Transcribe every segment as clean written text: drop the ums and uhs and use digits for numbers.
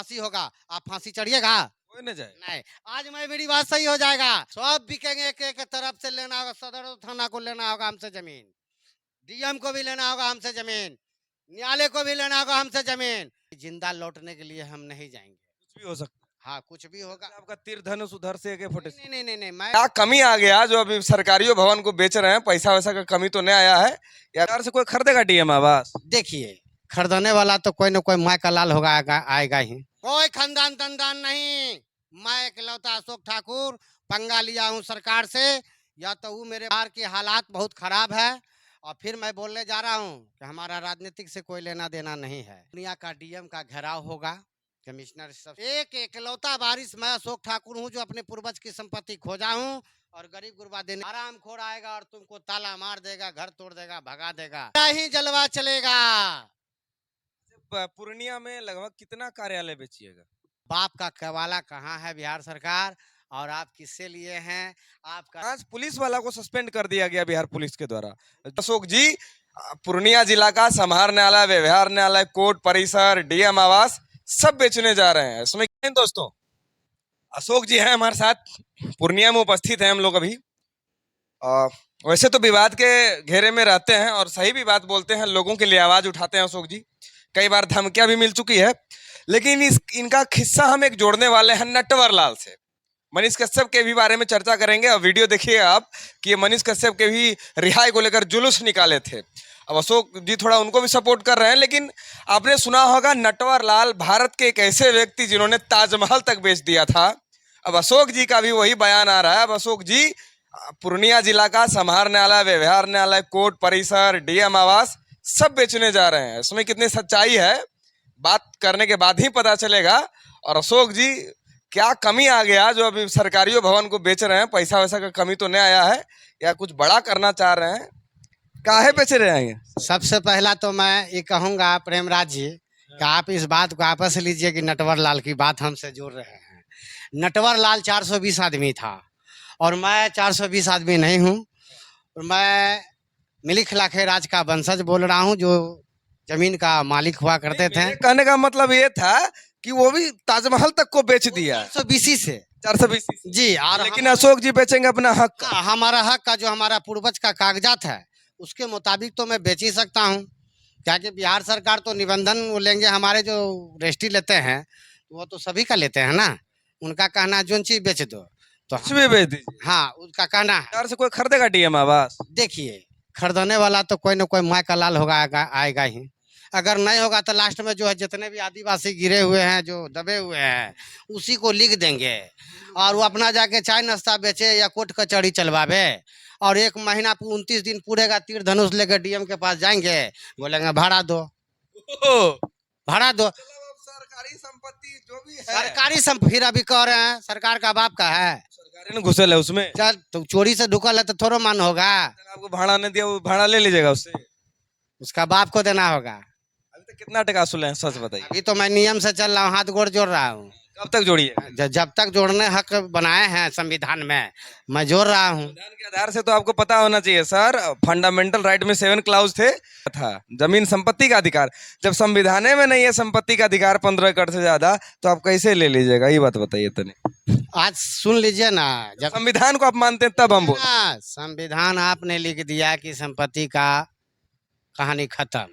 फांसी होगा, आप फांसी चढ़िएगा? कोई न जाए। नहीं। आज मेरी बात सही हो जाएगा, सब बिकेंगे, एक एक तरफ से लेना होगा, सदर थाना को लेना होगा हमसे जमीन, डीएम को भी लेना होगा हमसे जमीन, न्यायालय को भी लेना होगा हमसे जमीन। जिंदा लौटने के लिए हम नहीं जाएंगे। कुछ भी हो सकता हाँ, कुछ भी है। होगा। आपका तीर धनुष उधर से AK-47 नहीं नहीं नहीं नहीं, मैं क्या कमी आ गया जो अभी सरकारियों भवन को बेच रहे हैं? पैसा वैसा का कमी तो नहीं आया है या यार से कोई खरीदेगा डीएम आवास? देखिए, खरीदने वाला तो कोई ना कोई माँ का लाल होगा, आएगा ही। कोई खानदान तंदान नहीं, मैं इकलौता अशोक ठाकुर पंगा लिया हूँ सरकार से, या तो वो मेरे बिहार के हालात बहुत खराब है, और फिर मैं बोलने जा रहा हूँ कि हमारा राजनीतिक से कोई लेना देना नहीं है। दुनिया का डीएम का घेराव होगा, कमिश्नर सब, एक इकलौता वारिस मैं अशोक ठाकुर हूँ जो अपने पूर्वज की संपत्ति खोजा हूँ, और गरीब गुरबा देने आराम खोर आएगा और तुमको ताला मार देगा, घर तोड़ देगा, भगा देगा, क्या ही जलवा चलेगा। पूर्णिया में लगभग कितना कार्यालय बेचिएगा? बाप का कवाला कहाँ है बिहार सरकार, और आप किससे लिए हैं? आपका आज पुलिस वाला को सस्पेंड कर दिया गया बिहार पुलिस के द्वारा। अशोक जी, पूर्णिया जिला का समाहर न्यायालय, व्यवहार न्यायालय, कोर्ट परिसर, डीएम आवास सब बेचने जा रहे हैं। सुनिए दोस्तों, अशोक जी हैं हमारे साथ, पूर्णिया में उपस्थित हैं हम लोग अभी। वैसे तो विवाद के घेरे में रहते हैं और सही भी बात बोलते हैं, लोगों के लिए आवाज उठाते हैं अशोक जी। कई बार धमकियां भी मिल चुकी है, लेकिन इनका किस्सा हम एक जोड़ने वाले हैं नटवर लाल से। मनीष कश्यप के भी बारे में चर्चा करेंगे और वीडियो देखिए आप कि ये मनीष कश्यप के भी रिहाई को लेकर जुलूस निकाले थे। अब अशोक जी थोड़ा उनको भी सपोर्ट कर रहे हैं, लेकिन आपने सुना होगा नटवर लाल भारत के एक ऐसे व्यक्ति जिन्होंने ताजमहल तक बेच दिया था। अब अशोक जी का भी वही बयान आ रहा है। अब अशोक जी पूर्णिया जिला का समाहर न्यायालय, व्यवहार न्यायालय, कोर्ट परिसर, डीएम आवास सब बेचने जा रहे हैं। इसमें कितनी सच्चाई है बात करने के बाद ही पता चलेगा। और अशोक जी, क्या कमी आ गया जो अभी सरकारियों भवन को बेच रहे हैं? पैसा वैसा का कमी तो नहीं आया है या कुछ बड़ा करना चाह रहे हैं? काहे बेच रहे हैं ये? सबसे पहला तो मैं ये कहूंगा प्रेमराज जी कि आप इस बात को आपस लीजिए कि नटवर लाल की बात हमसे जोड़ रहे हैं। नटवर लाल 420 आदमी था और मैं 420 आदमी नहीं हूँ, और मैं मिलिक लाखे राज का वंशज बोल रहा हूँ जो जमीन का मालिक हुआ करते थे। मेरे कहने का मतलब ये था कि वो भी ताजमहल तक को बेच दिया 420 से 420 जी। और लेकिन अशोक जी बेचेंगे अपना हक का। हमारा हक का जो हमारा पूर्वज का कागजात है उसके मुताबिक तो मैं बेच ही सकता हूँ, क्या कि बिहार सरकार तो निबंधन लेंगे, हमारे जो रजिस्ट्री लेते हैं वो तो सभी का लेते हैं ना, उनका कहना जो चीज बेच दो तो कुछ भी बेच दीजिए, हाँ उसका कहना है। यार से कोई खरीदेगा डीएम आवास? देखिए, खरीदने वाला तो कोई ना कोई माँ का लाल होगा, आएगा ही। अगर नहीं होगा तो लास्ट में जो है जितने भी आदिवासी गिरे हुए हैं जो दबे हुए हैं उसी को लिख देंगे, और वो अपना जाके चाय नाश्ता बेचे या कोर्ट कचहरी चलवावे, और 1 महीना 29 दिन पूरेगा, तीर धनुष लेकर डीएम के पास जाएंगे, बोलेंगे भाड़ा दो, भाड़ा दो। सरकारी संपत्ति जो भी है, सरकारी फिर अभी कह रहे हैं सरकार का बाप का है, सरकारी ने घुसल है उसमें। चल तो चोरी से ढुकल है तो थोड़ा मान होगा, आपको भाड़ा नहीं दिया, वो भाड़ा ले लीजिएगा उससे। उसका बाप को देना होगा। अभी तक कितना टका वसूले हैं सच बताइए? अभी तो मैं नियम से चल रहा हूँ, हाथ गोड़ जोड़ रहा हूँ। कब तक जोड़िए? जब तक जोड़ने हक बनाए हैं संविधान में, मैं जोड़ रहा हूँ। संविधान के आधार से तो आपको पता होना चाहिए सर, फंडामेंटल राइट में 7 क्लाउज थे, था जमीन संपत्ति का अधिकार। जब संविधान में नहीं है संपत्ति का अधिकार 15 एकड़ से ज्यादा, तो आप कैसे ले लीजिएगा? ये बात बताइए तने। आज सुन लीजिए ना, जब संविधान को आप मानते हैं तब हम बोल। संविधान आपने लिख दिया कि संपत्ति का कहानी खत्म,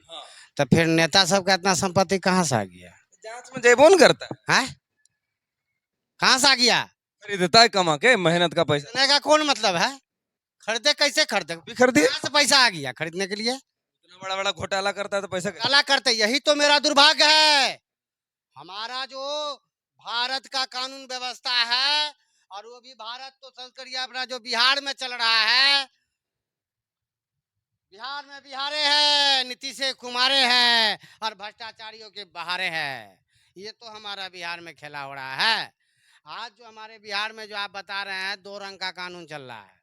तो फिर नेता सब का इतना संपत्ति कहाँ से आ गया? जांच में जयबोन करता है, कहाँ से आ गया? खरीदता है कमा के, मेहनत का पैसा। खरीदने का कौन मतलब है? खरीदे कैसे खरीदे? खरीदिए, कहाँ से पैसा आ गया खरीदने के लिए? इतना बड़ा बड़ा घोटाला करता है तो पैसा घोटाला करते, यही तो मेरा दुर्भाग्य है। हमारा जो भारत का कानून व्यवस्था है, और वो भी भारत तो संस्कृति अपना जो बिहार में चल रहा है, बिहार में बिहारे हैं, नीतीश कुमारे हैं, और भ्रष्टाचारियों के बहारे हैं। ये तो हमारा बिहार में खेला हो रहा है। आज जो हमारे बिहार में जो आप बता रहे हैं 2 रंग का कानून चल रहा है,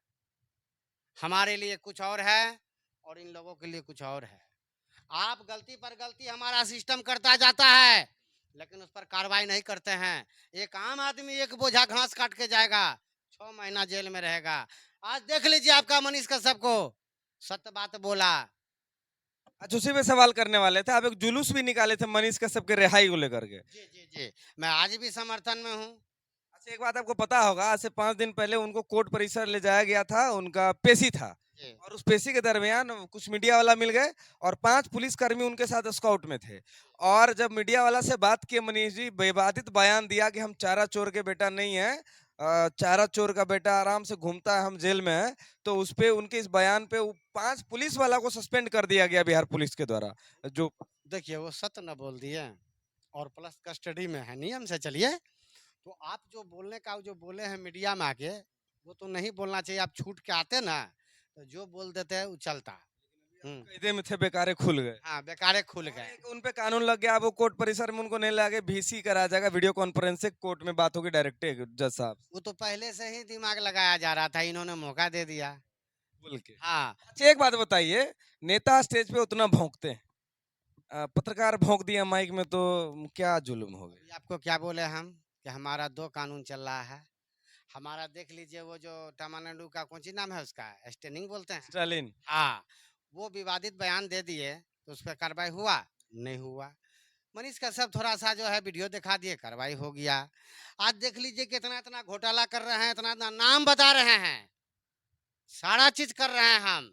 हमारे लिए कुछ और है और इन लोगों के लिए कुछ और है। आप गलती पर गलती हमारा सिस्टम करता जाता है, लेकिन उस पर कार्रवाई नहीं करते हैं। एक आम आदमी एक बोझा घास काट के जाएगा, 6 महीना जेल में रहेगा। आज देख लीजिए आपका मनीष कश्यप को, सत्य बात बोला, अच्छा, उसी पे सवाल करने वाले थे। आप एक जुलूस भी निकाले थे मनीष कश्यप के रिहाई को लेकर के। जी जी जी, मैं आज भी समर्थन में हूँ। अच्छा, एक बात आपको पता होगा, आज से 5 दिन पहले उनको कोर्ट परिसर ले जाया गया था, उनका पेशी था। जी और उस पेशी के दरमियान कुछ मीडिया वाला मिल गए और 5 पुलिसकर्मी उनके साथ स्काउट में थे। और जब मीडिया वाला से बात किए मनीष जी, विवादित बयान दिया कि हम चारा चोर के बेटा नहीं है, चारा चोर का बेटा आराम से घूमता है, हम जेल में है। तो उस पे उनके इस बयान पे 5 पुलिस वाला को सस्पेंड कर दिया गया बिहार पुलिस के द्वारा। जो देखिए, वो सत्य न बोल दिए और प्लस कस्टडी में है, नियम से चलिए। तो आप जो बोलने का जो बोले हैं मीडिया में आके, वो तो नहीं बोलना चाहिए। आप छूट के आते ना, तो जो बोल देते हैं वो चलता। कैदे में थे, बेकारे खुल गए। हाँ, बेकारे खुल और गए। एक उन पे कानून लग गया, अब वो कोर्ट परिसर में उनको नहीं लागे, वीसी कराया जाएगा, वीडियो कॉन्फ्रेंस से कोर्ट में बात होगी डायरेक्ट जज साहब वो तो पहले से ही दिमाग लगाया जा रहा था, इन्होंने मौका दे दिया। बोल के। हाँ, अच्छा, एक बात बताइए, नेता स्टेज पे उतना भौंकते हैं, पत्रकार भौंक दिया माइक में, तो क्या जुल्म हो अभी गया। आपको क्या बोले हम कि हमारा 2 कानून चल रहा है। हमारा देख लीजिए, वो जो तमिलनाडु का कौन सी नाम है उसका? स्टेनिंग बोलते हैं। स्टालिन। हाँ, वो विवादित बयान दे दिए, तो उस पे कार्रवाई हुआ? नहीं हुआ। मनीष कश्यप थोड़ा-सा जो है वीडियो दिखा दिए, कार्रवाई हो गया। आज देख लीजिए कितना-इतना घोटाला कर रहे हैं, इतना-इतना नाम बता रहे हैं। सारा चीज़ कर रहे हैं हम।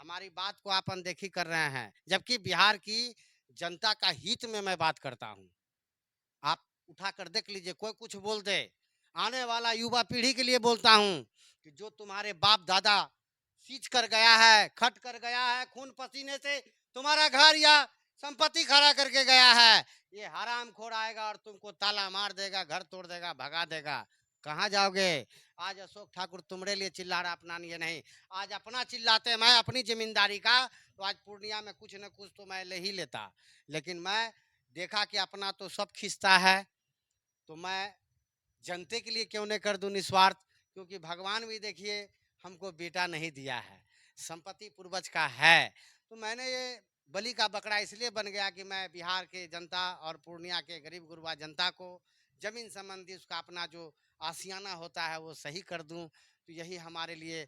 हमारी बात को आप अनदेखी कर रहे हैं, जबकि बिहार की जनता का हित में मैं बात करता हूँ। आप उठा कर देख लीजिए, कोई कुछ बोल दे, आने वाला युवा पीढ़ी के लिए बोलता हूँ कि जो तुम्हारे बाप दादा सींच कर गया है, खट कर गया है, खून पसीने से तुम्हारा घर या संपत्ति खड़ा करके गया है, ये हरामखोर आएगा और तुमको ताला मार देगा, घर तोड़ देगा, भगा देगा। कहाँ जाओगे? आज अशोक ठाकुर तुम्हारे लिए चिल्ला रहा, अपना लिए नहीं। आज अपना चिल्लाते मैं अपनी जिम्मेदारी का, तो आज पूर्णिया में कुछ न कुछ तो मैं ले ही लेता। लेकिन मैं देखा कि अपना तो सब खींचता है, तो मैं जनते के लिए क्यों नहीं कर दूं निस्वार्थ। क्योंकि भगवान भी देखिए हमको बेटा नहीं दिया है, संपत्ति पूर्वज का है। तो मैंने ये बलि का बकरा इसलिए बन गया कि मैं बिहार के जनता और पूर्णिया के गरीब गुरबा जनता को जमीन संबंधी उसका अपना जो आशियाना होता है वो सही कर दूं। तो यही हमारे लिए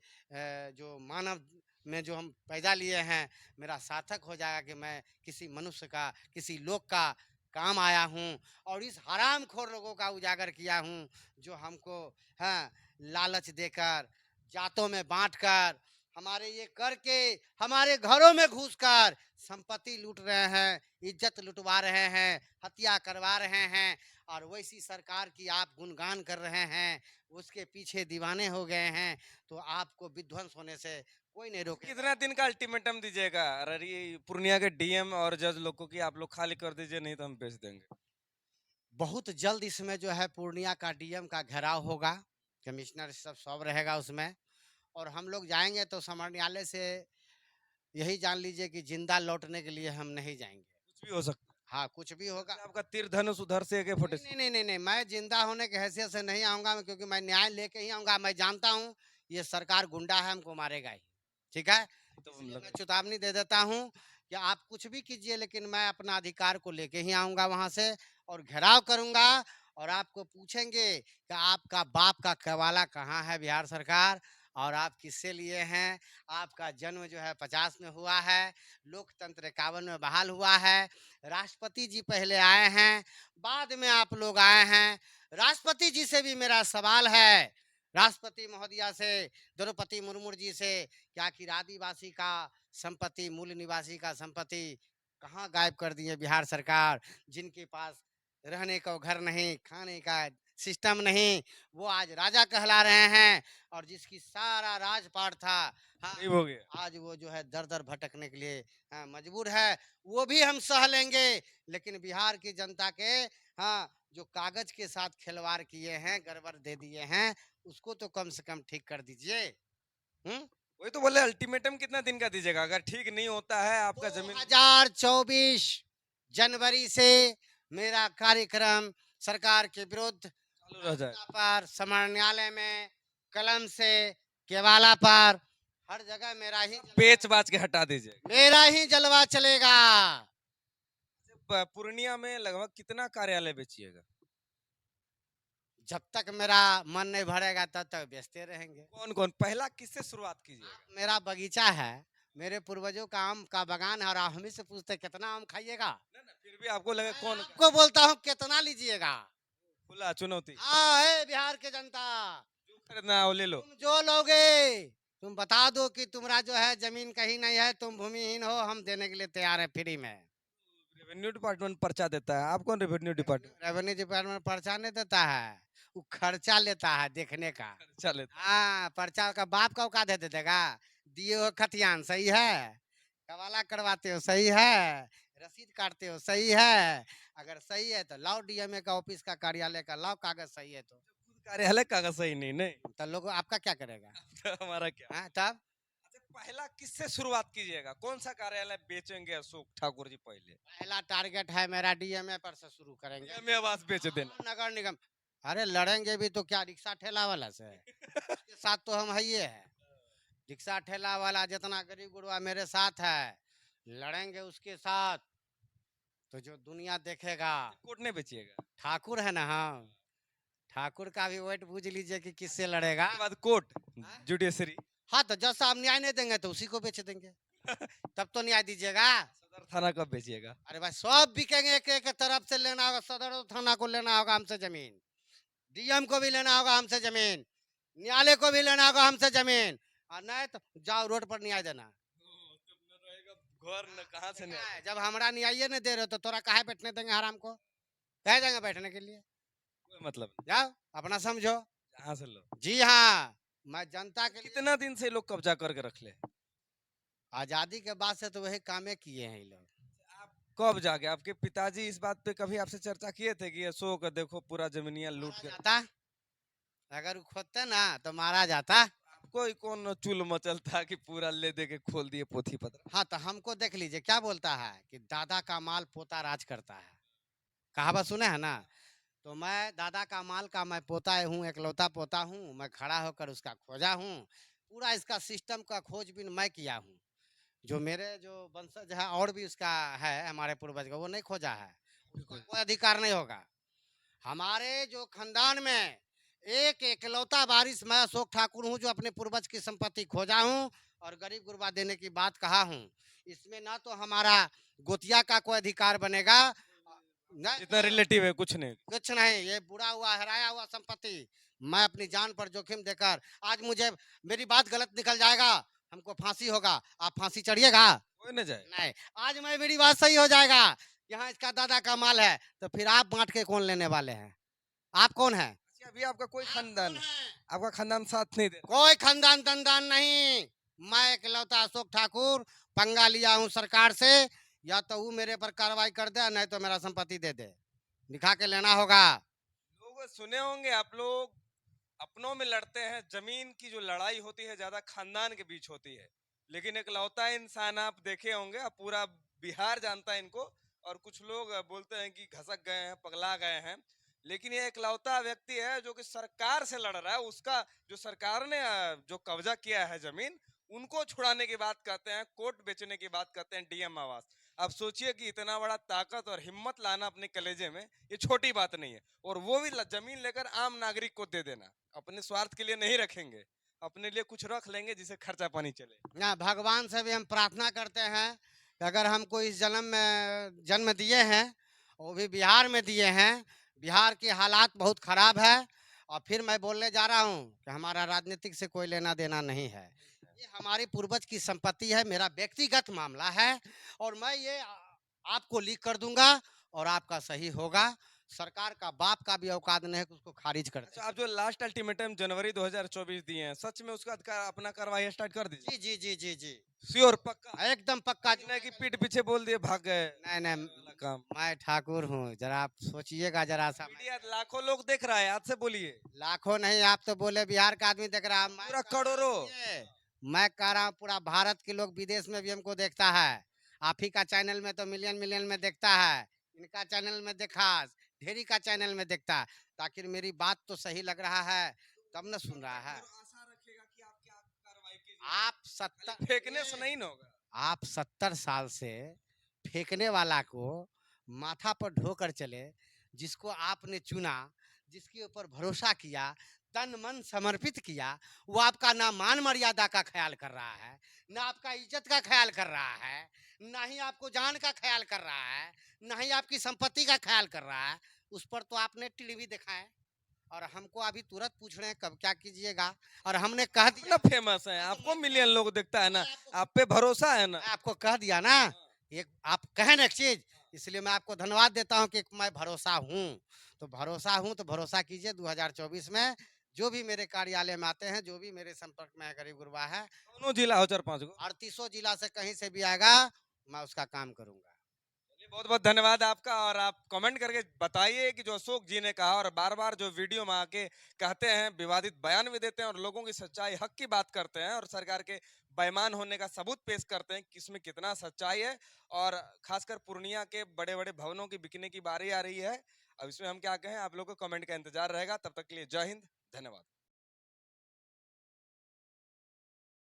जो मानव में जो हम पैदा लिए हैं, मेरा सार्थक हो जाएगा कि मैं किसी मनुष्य का, किसी लोक का काम आया हूँ और इस हरामखोर लोगों का उजागर किया हूँ, जो हमको हाँ लालच देकर, जातों में बांटकर, हमारे ये करके, हमारे घरों में घुसकर संपत्ति लूट रहे हैं, इज्जत लुटवा रहे हैं, हत्या करवा रहे हैं। और वैसी सरकार की आप गुणगान कर रहे हैं, उसके पीछे दीवाने हो गए हैं, तो आपको विध्वंस होने से कोई नहीं रोकेगा। कितना दिन का अल्टीमेटम दीजिएगा अरे पूर्णिया के डीएम और जज लोग को कि आप लोग खाली कर दीजिए, नहीं तो हम बेच देंगे। बहुत जल्द इसमें जो है पूर्णिया का डीएम का घेराव होगा, कमिश्नर सब रहेगा उसमें। और हम लोग जाएंगे तो समन्यालय से यही जान लीजिए कि जिंदा लौटने के लिए हम नहीं जाएंगे। कुछ भी हो सकता हाँ, कुछ भी है। होगा। जैसे आपका तीर धनुष उधर से AK नहीं 47। नहीं नहीं नहीं नहीं, मैं जिंदा होने की हैसियत से नहीं आऊंगा मैं, क्योंकि मैं न्याय लेके ही आऊंगा। मैं जानता हूँ ये सरकार गुंडा है, हमको मारेगा ही। ठीक है, तो इसलिए मैं लग चेतावनी दे देता हूँ कि आप कुछ भी कीजिए, लेकिन मैं अपना अधिकार को लेके ही आऊंगा वहां से और घेराव करूंगा। और आपको पूछेंगे कि आपका बाप का कवाला कहाँ है बिहार सरकार, और आप किससे लिए हैं। आपका जन्म जो है 50 में हुआ है, लोकतंत्र 51 में बहाल हुआ है। राष्ट्रपति जी पहले आए हैं, बाद में आप लोग आए हैं। राष्ट्रपति जी से भी मेरा सवाल है, राष्ट्रपति महोदया से, द्रौपदी मुर्मू जी से, क्या कि आदिवासी का संपत्ति, मूल निवासी का संपत्ति कहाँ गायब कर दिए बिहार सरकार। जिनके पास रहने का घर नहीं, खाने का सिस्टम नहीं, वो आज राजा कहला रहे हैं। और जिसकी सारा राजपाट था, हाँ, गरीब हो गया। आज वो जो है दर दर भटकने के लिए हाँ, मजबूर है। वो भी हम सह लेंगे, लेकिन बिहार की जनता के हाँ जो कागज के साथ खिलवाड़ किए हैं, गड़बड़ दे दिए हैं, उसको तो कम से कम ठीक कर दीजिए। हम्म वही तो बोले, अल्टीमेटम कितना दिन का दीजिएगा, अगर ठीक नहीं होता है आपका जमीन। 2024 जनवरी से मेरा कार्यक्रम सरकार के विरुद्ध चालू रह जाए। रास्ता पर, समन्यालय में, कलम से, केवाला पर, हर जगह बेच बाच के हटा दीजिए। मेरा ही जलवा चलेगा। पूर्णिया में लगभग कितना कार्यालय बेचिएगा। जब तक मेरा मन नहीं भरेगा तब तक बेचते रहेंगे। कौन कौन, पहला किससे शुरुआत कीजिएगा। मेरा बगीचा है, मेरे पूर्वजों का आम का बगान है और आप हमें से पूछते कितना आम खाइएगा। ना ना फिर भी आपको लगे कौन आपको बोलता हूँ कितना लीजिएगा। खुला चुनौती हाँ है बिहार के जनता, जो खरीदना है वो ले लो। तुम जो लोगे तुम बता दो कि तुम्हारा जो है जमीन कहीं नहीं है, तुम भूमिहीन हो, हम देने के लिए तैयार है फ्री में। रेवेन्यू डिपार्टमेंट पर्चा देता है, आप कौन रेवेन्यू डिपार्टमेंट रेवेन्यू डिपार्टमेंट पर्चा नहीं देता है, वो खर्चा लेता है देखने का। खर्चा लेता हाँ, पर्चा का बाप का औकात दे देगा। दिए हो खतियान सही है, कवाला करवाते हो सही है, रसीद काटते हो सही है। अगर सही है तो लाओ डीएमए का ऑफिस का कार्यालय का लाओ कागज सही है तो। है कार्यालय कागज सही नहीं नहीं तो लोग आपका क्या करेगा। तो हमारा क्या। हाँ तब अच्छा पहला किससे शुरुआत कीजिएगा, कौन सा कार्यालय बेचेंगे अशोक ठाकुर जी पहले। पहला टारगेट है मेरा डीएमए पर से शुरू करेंगे। में आवास बेच देना। नगर निगम, अरे लड़ेंगे भी तो क्या रिक्शा ठेला वाला से, उसके साथ तो हम है ही है। रिक्शा ठेला वाला जितना गरीब गुरबा मेरे साथ है, लड़ेंगे उसके साथ तो जो दुनिया देखेगा। कोर्ट नहीं बेचिएगा। ठाकुर है ना हम, ठाकुर का भी वेट पूछ लीजिए कि किससे लड़ेगा। उसके बाद कोर्ट हाँ? जुडिशरी हाँ तो जब साहब न्याय नहीं देंगे तो उसी को बेच देंगे, तब तो न्याय दीजिएगा। सदर थाना कब बेचिएगा। अरे भाई सब बिकेंगे, एक एक तरफ से लेना होगा, सदर थाना को लेना होगा हमसे जमीन, डीएम को भी लेना होगा हमसे जमीन, न्यायालय को भी लेना होगा हमसे जमीन, और नहीं तो जाओ रोड पर न्याय देना। घर न कहाँ से नहीं नहीं, जब हमारा न्याय नहीं दे रहे हो तो तोरा काहे बैठने देंगे हराम को, कह देंगे बैठने के लिए। कोई मतलब नहीं। जाओ अपना समझो। जहाँ से लो। जी हाँ, मैं जनता के लिए, कितना दिन से लोग कब्जा करके रख ले। आजादी के बाद से तो वही कामें किए हैं ये लोग। आप कब जाके आपके पिताजी इस बात पे कभी आपसे चर्चा किए थे कि अशोक देखो पूरा जमीनिया लूट मारा के। जाता, अगर वो खोदते ना तो मारा जाता। कोई कौन चुल मचलता कि पूरा ले दे के खोल दिए पोथी पत्र। हाँ तो हमको देख लीजिए क्या बोलता है कि दादा का माल पोता राज करता है, कहावत सुने है ना। तो मैं दादा का माल का मैं पोता हूँ, एकलौता पोता हूँ, मैं खड़ा होकर उसका खोजा हूँ। पूरा इसका सिस्टम का खोजबीन मैं किया हूँ। जो मेरे जो वंशज है और भी उसका है, हमारे पूर्वज का, वो नहीं खोजा है, उसको कोई अधिकार नहीं होगा। हमारे जो खानदान में एक एकलौता वारिस मैं अशोक ठाकुर हूँ, जो अपने पूर्वज की संपत्ति खोजा हूँ और गरीब गुरबा देने की बात कहा हूँ। इसमें ना तो हमारा गोतिया का कोई अधिकार बनेगा, इतना रिलेटिव है कुछ नहीं। कुछ नहीं। ये बुरा हुआ हराया हुआ संपत्ति मैं अपनी जान पर जोखिम देकर, आज मुझे मेरी बात गलत निकल जाएगा, हमको फांसी होगा, आप फांसी चढ़िएगा। कोई न जाए। नहीं, आज मैं मेरी बात सही हो जाएगा, यहाँ इसका दादा का माल है, तो फिर आप बांट के कौन लेने वाले हैं। आप कौन है। अच्छा, अभी आपका कोई खानदान, आपका खानदान साथ नहीं दे रहा। कोई खानदान तंदान नहीं, मैं एकलौता अशोक ठाकुर पंगा लिया हूँ सरकार से, या तो वो मेरे पर कार्रवाई कर दे, नहीं तो मेरा संपत्ति दे दे, दिखा के लेना होगा। लोग सुने होंगे आप लोग अपनों में लड़ते हैं, जमीन की जो लड़ाई होती है ज्यादा खानदान के बीच होती है, लेकिन एक लौता इंसान आप देखे होंगे, आप पूरा बिहार जानता है इनको। और कुछ लोग बोलते हैं कि घसक गए हैं, पगला गए हैं, लेकिन ये एक लौता व्यक्ति है जो कि सरकार से लड़ रहा है। उसका जो सरकार ने जो कब्जा किया है जमीन, उनको छुड़ाने की बात करते हैं, कोर्ट बेचने की बात करते हैं, डीएम आवास। आप सोचिए कि इतना बड़ा ताकत और हिम्मत लाना अपने कलेजे में, ये छोटी बात नहीं है। और वो भी जमीन लेकर आम नागरिक को दे देना, अपने स्वार्थ के लिए नहीं रखेंगे, अपने लिए कुछ रख लेंगे जिसे खर्चा पानी चले। ना भगवान से भी हम प्रार्थना करते हैं कि अगर हमको इस जन्म में जन्म दिए हैं, वो भी बिहार में दिए हैं, बिहार के हालात बहुत खराब है, और फिर मैं बोलने जा रहा हूँ कि हमारा राजनीतिक से कोई लेना देना नहीं है, ये हमारी पूर्वज की संपत्ति है, मेरा व्यक्तिगत मामला है, और मैं ये आपको लीक कर दूंगा और आपका सही होगा। सरकार का बाप का भी औकात नहीं है कि उसको खारिज कर अच्छा, आप जो लास्ट अल्टीमेटम जनवरी 2024 दिए हैं, सच में उसका अपना कार्रवाई स्टार्ट कर दीजिए। जी जी जी जी जी, श्योर पक्का। एकदम पक्का। नहीं कि पीठ पीछे बोल दिए भाग गए। नहीं नहीं, काम मैं ठाकुर हूँ, जरा आप सोचिएगा जरा सा। मीडिया लाखों लोग देख रहा है, आज से बोलिए। लाखों नहीं, आप तो बोले बिहार का आदमी देख रहा है, मैं पूरा कह रहा हूँ करोड़ों। मैं कह रहा हूँ पूरा भारत के लोग विदेश में भी हमको देखता है। आप ही का चैनल में तो मिलियन मिलियन में देखता है, इनका चैनल में देखा, ढेरी का चैनल में देखता, तो आखिर मेरी बात तो सही लग रहा है तब न सुन रहा है। आशा रखेगा कि आप क्या कार्रवाई कीजिए। आप फेंकने से नहीं ना होगा। आप 70 साल से फेंकने वाला को माथा पर ढोकर चले, जिसको आपने चुना, जिसके ऊपर भरोसा किया, तन मन समर्पित किया, वो आपका ना मान मर्यादा का ख्याल कर रहा है, ना आपका इज्जत का ख्याल कर रहा है, ना ही आपको जान का ख्याल कर रहा है, ना ही आपकी संपत्ति का ख्याल कर रहा है। उस पर तो आपने टीवी देखा है और हमको अभी तुरंत पूछ रहे हैं कब क्या कीजिएगा, और हमने कह दिया ना फेमस है, हाँ, तो आपको मैं मिलियन लोग देखता है मैं ना, आपको आप पे भरोसा है ना। मैं आपको कह दिया ना, एक आप कहें ना एक चीज, इसलिए मैं आपको धन्यवाद देता हूं कि मैं भरोसा हूं। तो भरोसा हूं तो भरोसा कीजिए 2024 में जो भी मेरे कार्यालय में आते हैं, जो भी मेरे संपर्क में गरीब गुरबा है, दोनों जिला हो 4-5 गो। 3800 जिला से कहीं से भी आएगा, मैं उसका काम करूंगा। बहुत बहुत धन्यवाद आपका। और आप कमेंट करके बताइए कि जो अशोक जी ने कहा, और बार बार जो वीडियो में आके कहते हैं, विवादित बयान भी देते हैं और लोगों की सच्चाई हक की बात करते हैं और सरकार के बेईमान होने का सबूत पेश करते हैं कि इसमें कितना सच्चाई है। और खासकर पूर्णिया के बड़े बड़े भवनों की बिकने की बारी आ रही है। अब इसमें हम क्या कहें, आप लोगों को कमेंट का इंतजार रहेगा। तब तक के लिए जय हिंद, धन्यवाद।